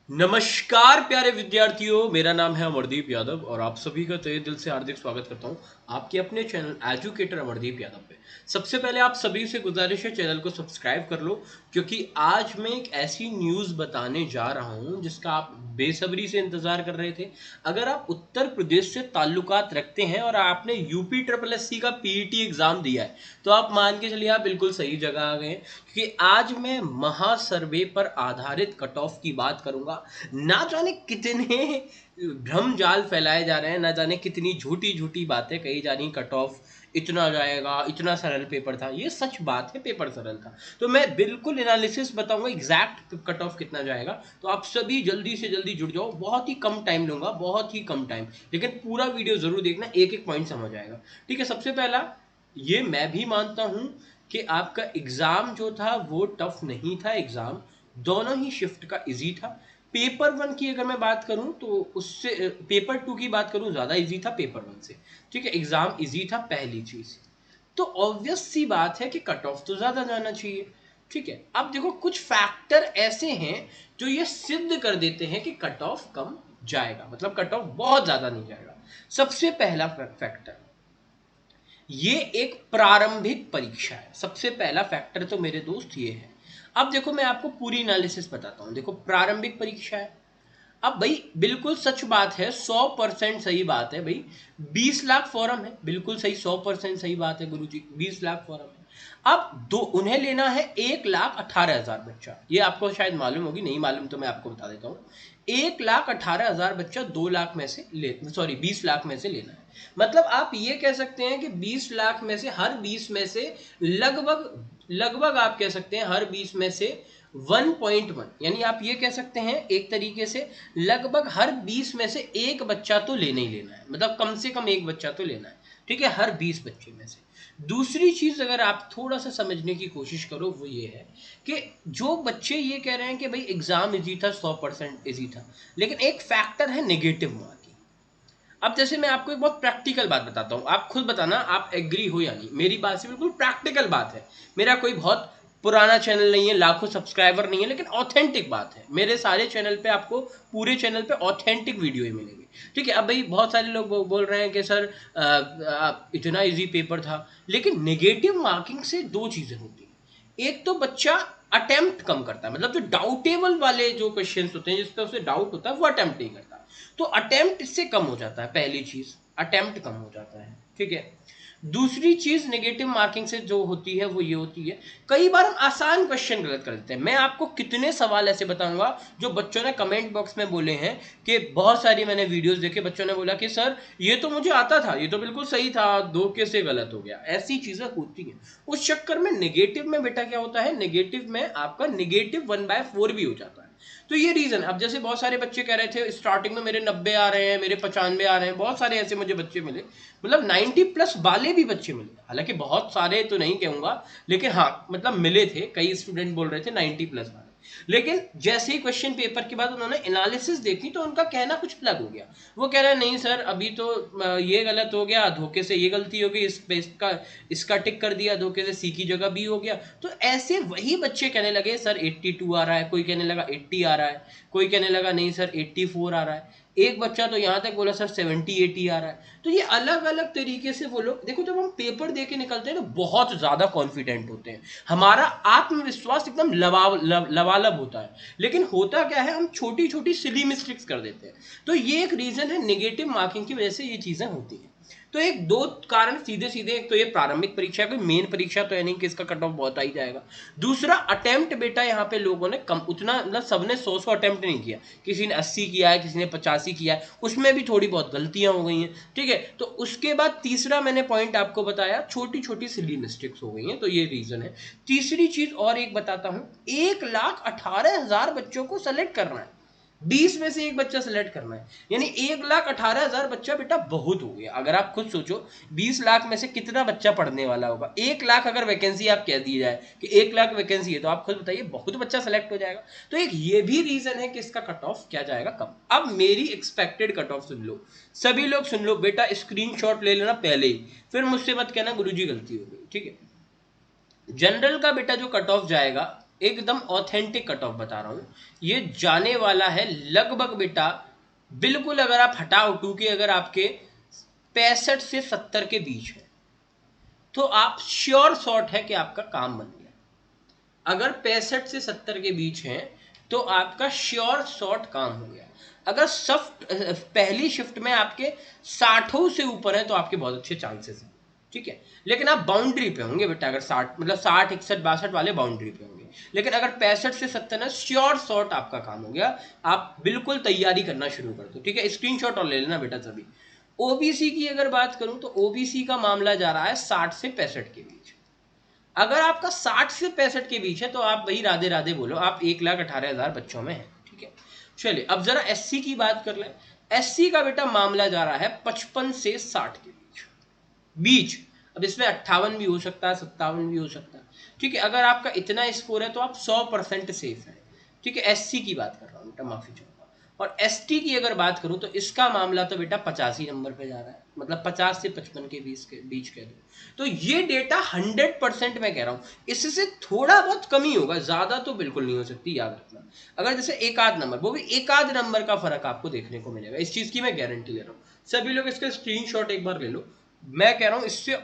नमस्कार प्यारे विद्यार्थियों, मेरा नाम है अमरदीप यादव और आप सभी का तहे दिल से हार्दिक स्वागत करता हूं आपके अपने चैनल एजुकेटर अमरदीप यादव पे। सबसे पहले आप सभी से गुजारिश है चैनल को सब्सक्राइब कर लो, क्योंकि आज मैं एक ऐसी न्यूज़ बताने जा रहा हूं जिसका आप बेसब्री से इंतजार कर रहे थे। अगर आप उत्तर प्रदेश से ताल्लुकात रखते हैं और आपने यूपी ट्रिपल एससी का पीईटी एग्जाम दिया है तो आप मान के चलिए आप बिल्कुल सही जगह आ गए, क्योंकि आज मैं महासर्वे पर आधारित कट ऑफ की बात करूंगा। ना जाने कितने भ्रम जाल फैलाए जा रहे हैं, ना जाने कितनी झूठी झूठी बातें कही जा रही। कट ऑफ इतना जाएगा, इतना सरल पेपर था, ये सच बात है, पेपर सरल था। तो मैं बिल्कुल एनालिसिस बताऊंगा एग्जैक्ट कट ऑफ कितना जाएगा। तो आप सभी जल्दी से जल्दी जुड़ जाओ, बहुत ही कम टाइम लूंगा, बहुत ही कम टाइम, लेकिन पूरा वीडियो जरूर देखना, एक एक पॉइंट समझ आएगा। ठीक है, सबसे पहला ये मैं भी मानता हूं कि आपका एग्जाम जो था वो टफ नहीं था। एग्जाम दोनों ही शिफ्ट का इजी था। पेपर वन की अगर मैं बात करूं तो उससे पेपर टू की बात करूं ज़्यादा इजी था पेपर वन से। ठीक है, एग्ज़ाम इजी था, पहली चीज़। तो ऑब्वियस सी बात है कि कट ऑफ तो ज़्यादा जाना चाहिए। ठीक है, अब देखो कुछ फैक्टर ऐसे हैं जो ये सिद्ध कर देते हैं कि कट ऑफ कम जाएगा, मतलब कट ऑफ बहुत ज़्यादा नहीं जाएगा। सबसे पहला फैक्टर, ये एक प्रारंभिक परीक्षा है। सबसे पहला फैक्टर तो मेरे दोस्त ये है। अब देखो मैं आपको पूरी एनालिसिस बताता हूँ। देखो प्रारंभिक परीक्षा है, अब भाई बिल्कुल सच बात है, 100% सही बात है भाई। 20 लाख फॉर्म है, बिल्कुल सही, 100% सही बात है गुरुजी, 20 लाख फॉर्म है। अब दो उन्हें लेना है 1,18,000 बच्चा। ये आपको शायद मालूम होगी, नहीं मालूम तो मैं आपको बता देता हूँ। 1,18,000 बच्चा 2 लाख में से ले, सॉरी 20 लाख में से लेना है। मतलब आप ये कह सकते हैं कि 20 लाख में से हर 20 में से लगभग लगभग आप कह सकते हैं हर 20 में से 1.1, यानी आप ये कह सकते हैं एक तरीके से लगभग हर 20 में से एक बच्चा तो लेना ही लेना है, मतलब कम से कम एक बच्चा तो लेना है। ठीक है, हर 20 बच्चे में से। दूसरी चीज अगर आप थोड़ा सा समझने की कोशिश करो वो ये है कि जो बच्चे ये कह रहे हैं कि भाई एग्जाम इजी था, 100% इजी था, लेकिन एक फैक्टर है नेगेटिव मार्किंग। अब जैसे मैं आपको एक बहुत प्रैक्टिकल बात बताता हूँ, आप खुद बताना आप एग्री हो या नहीं। मेरी बात से बिल्कुल प्रैक्टिकल बात है। मेरा कोई बहुत पुराना चैनल नहीं है, लाखों सब्सक्राइबर नहीं है, लेकिन ऑथेंटिक बात है। मेरे सारे चैनल पे आपको, पूरे चैनल पे ऑथेंटिक वीडियो ही मिलेंगे। ठीक है, अब भाई बहुत सारे लोग बोल रहे हैं कि सर इतना इजी पेपर था, लेकिन नेगेटिव मार्किंग से दो चीज़ें होती हैं। एक तो बच्चा अटेम्प्ट कम करता है, मतलब जो डाउटेबल वाले जो क्वेश्चंस होते हैं जिस पर उसे डाउट होता है वो अटेम्प्ट नहीं करता, तो अटेम्प्ट इससे कम हो जाता है। पहली चीज, अटेम्प्ट कम हो जाता है। ठीक है, दूसरी चीज नेगेटिव मार्किंग से जो होती है वो ये होती है, कई बार हम आसान क्वेश्चन गलत कर देते हैं। मैं आपको कितने सवाल ऐसे बताऊंगा जो बच्चों ने कमेंट बॉक्स में बोले हैं, कि बहुत सारी मैंने वीडियोस देखे, बच्चों ने बोला कि सर ये तो मुझे आता था, ये तो बिल्कुल सही था, धोखे से गलत हो गया। ऐसी चीजें होती हैं। उस चक्कर में नेगेटिव में बेटा क्या होता है, नेगेटिव में आपका नेगेटिव 1/4 भी हो जाता है। तो ये रीजन, अब जैसे बहुत सारे बच्चे कह रहे थे स्टार्टिंग में मेरे 90 आ रहे हैं, मेरे 95 आ रहे हैं, बहुत सारे ऐसे मुझे बच्चे मिले, मतलब 90+ वाले भी बच्चे मिले। हालांकि बहुत सारे तो नहीं कहूंगा, लेकिन हाँ मतलब मिले थे, कई स्टूडेंट बोल रहे थे 90+ वाले। लेकिन जैसे ही क्वेश्चन पेपर के बाद उन्होंने एनालिसिस देखी तो उनका कहना कुछ अलग हो गया। वो कह रहे हैं नहीं सर अभी तो ये गलत हो गया, धोखे से ये गलती हो गई, इस पे इसका टिक कर दिया, धोखे से सी की जगह बी हो गया। तो ऐसे वही बच्चे कहने लगे सर 82 आ रहा है, कोई कहने लगा 80 आ रहा है, कोई कहने लगा नहीं सर 84 आ रहा है, एक बच्चा तो यहाँ तक बोला सर 70-80 आ रहा है। तो ये अलग अलग तरीके से वो लोग, देखो जब हम पेपर दे के निकलते हैं तो बहुत ज़्यादा कॉन्फिडेंट होते हैं, हमारा आत्मविश्वास एकदम लबालब होता है, लेकिन होता क्या है हम छोटी छोटी सिली मिस्टेक्स कर देते हैं। तो ये एक रीज़न है, नेगेटिव मार्किंग की वजह से ये चीज़ें होती हैं। तो एक दो कारण सीधे सीधे, एक तो ये प्रारंभिक परीक्षा, कोई मेन परीक्षा तो है नहीं कि इसका कट ऑफ बहुत आई जाएगा। दूसरा अटेम्प्ट बेटा, यहाँ पे लोगों ने कम उतना, मतलब सबने 100 अटेम्प्ट नहीं किया, किसी ने 80 किया है, किसी ने 85 किया है, उसमें भी थोड़ी बहुत गलतियां हो गई हैं। ठीक है, तो उसके बाद तीसरा मैंने पॉइंट आपको बताया, छोटी छोटी सिली मिस्टेक्स हो गई हैं, तो ये रीजन है। तीसरी चीज और एक बताता हूं, 1,18,000 बच्चों को सेलेक्ट करना है, 20 में से एक बच्चा सेलेक्ट करना है, यानी 1,18,000 बच्चा बेटा बहुत हो गया। अगर आप खुद सोचो 20 लाख में से कितना बच्चा पढ़ने वाला होगा, 1 लाख अगर वैकेंसी आप कह दी जाए कि 1 लाख वैकेंसी है, तो आप खुद बताइए बहुत बच्चा सेलेक्ट हो जाएगा। तो एक ये भी रीजन है कि इसका कट ऑफ क्या जाएगा कम। अब मेरी एक्सपेक्टेड कट ऑफ सुन लो, सभी लोग सुन लो बेटा, स्क्रीनशॉट ले लेना पहले ही, फिर मुझसे मत कहना गुरुजी गलती हो गई। ठीक है, जनरल का बेटा जो कट ऑफ जाएगा एकदम ऑथेंटिक कट ऑफ बता रहा हूं, ये जाने वाला है लगभग बेटा, बिल्कुल अगर आप हटाओ 2K अगर आपके 65 से 70 के बीच है तो आप श्योर शॉट है कि आपका काम बन गया। अगर 65 से 70 के बीच है तो आपका श्योर शॉट काम हो गया। अगर पहली शिफ्ट में आपके 60 से ऊपर है तो आपके बहुत अच्छे चांसेस हैं, ठीक है। लेकिन आप बाउंड्री पे होंगे बेटा, अगर 60 मतलब 60 61 62 वाले बाउंड्री पे होंगे। लेकिन अगर 65 से 70 है, श्योर शॉट आपका काम हो गया, आप बिल्कुल तैयारी करना शुरू कर दो, ठीक है। स्क्रीनशॉट और ले लेना बेटा सभी। ओबीसी की अगर बात करूं तो ओबीसी का मामला जा रहा है 60 से 65 के बीच। अगर आपका 60 से 65 के बीच है तो आप वही राधे राधे बोलो, आप 1,18,000 बच्चों में हैं, ठीक है। चलिए अब जरा एससी की बात कर लें। एससी का बेटा मामला जा रहा है 55 से 60 के बीच। अब इसमें 58 भी हो सकता है, 57 भी हो सकता है, ठीक है। अगर आपका इतना स्कोर है तो आप 100% सेफ है, ठीक है। एससी की बात कर रहा हूँ बेटा, माफी चाहूंगा। और एसटी की अगर बात करूं तो इसका मामला तो बेटा 85 नंबर पे जा रहा है, मतलब 50 से 55 के बीच कह दो। तो ये डेटा 100% मैं कह रहा हूं, इससे थोड़ा बहुत कमी होगा, ज्यादा तो बिल्कुल नहीं हो सकती, याद रखना। अगर जैसे एक आध नंबर, वो भी एक आध नंबर का फर्क आपको देखने को मिलेगा, इस चीज की मैं गारंटी ले रहा हूँ। सभी लोग इसका स्क्रीनशॉट एक बार ले लो। मैं कह रहा हूं इससे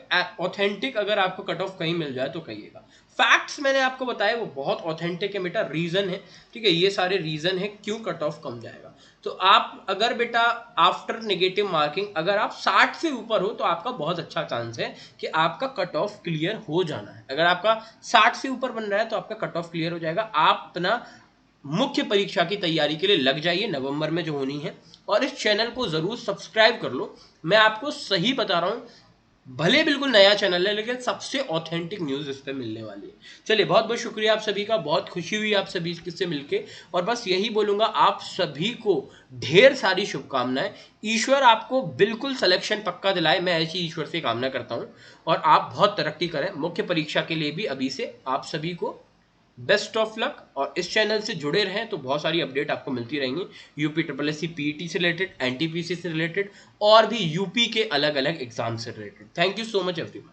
ऑथेंटिक अगर आपको कट ऑफ कहीं मिल जाए तो कहिएगा। फैक्ट्स मैंने आपको बताया वो बहुत ऑथेंटिक है बेटा, रीजन है, ठीक है। ये सारे रीजन है क्यों कट ऑफ कम जाएगा। तो आप अगर बेटा आफ्टर नेगेटिव मार्किंग अगर आप 60 से ऊपर हो तो आपका बहुत अच्छा चांस है कि आपका कट ऑफ क्लियर हो जाना है। अगर आपका 60 से ऊपर बन रहा है तो आपका कट ऑफ क्लियर हो जाएगा। आप अपना मुख्य परीक्षा की तैयारी के लिए लग जाइए, नवंबर में जो होनी है। और इस चैनल को जरूर सब्सक्राइब कर लो, मैं आपको सही बता रहा हूं, भले बिल्कुल नया चैनल है लेकिन सबसे ऑथेंटिक न्यूज़ इस पे मिलने वाली है। चलिए बहुत बहुत शुक्रिया आप सभी का, बहुत खुशी हुई आप सभी से मिलके। और बस यही बोलूंगा आप सभी को ढेर सारी शुभकामनाएं। ईश्वर आपको बिल्कुल सिलेक्शन पक्का दिलाए, मैं ऐसी ईश्वर से कामना करता हूं। और आप बहुत तरक्की करें मुख्य परीक्षा के लिए भी। अभी से आप सभी को बेस्ट ऑफ लक, और इस चैनल से जुड़े रहें तो बहुत सारी अपडेट आपको मिलती रहेंगी, UP triple S C PET से रिलेटेड, एनटीपीसी से रिलेटेड, और भी यूपी के अलग अलग एग्जाम से related. Thank you so much everyone.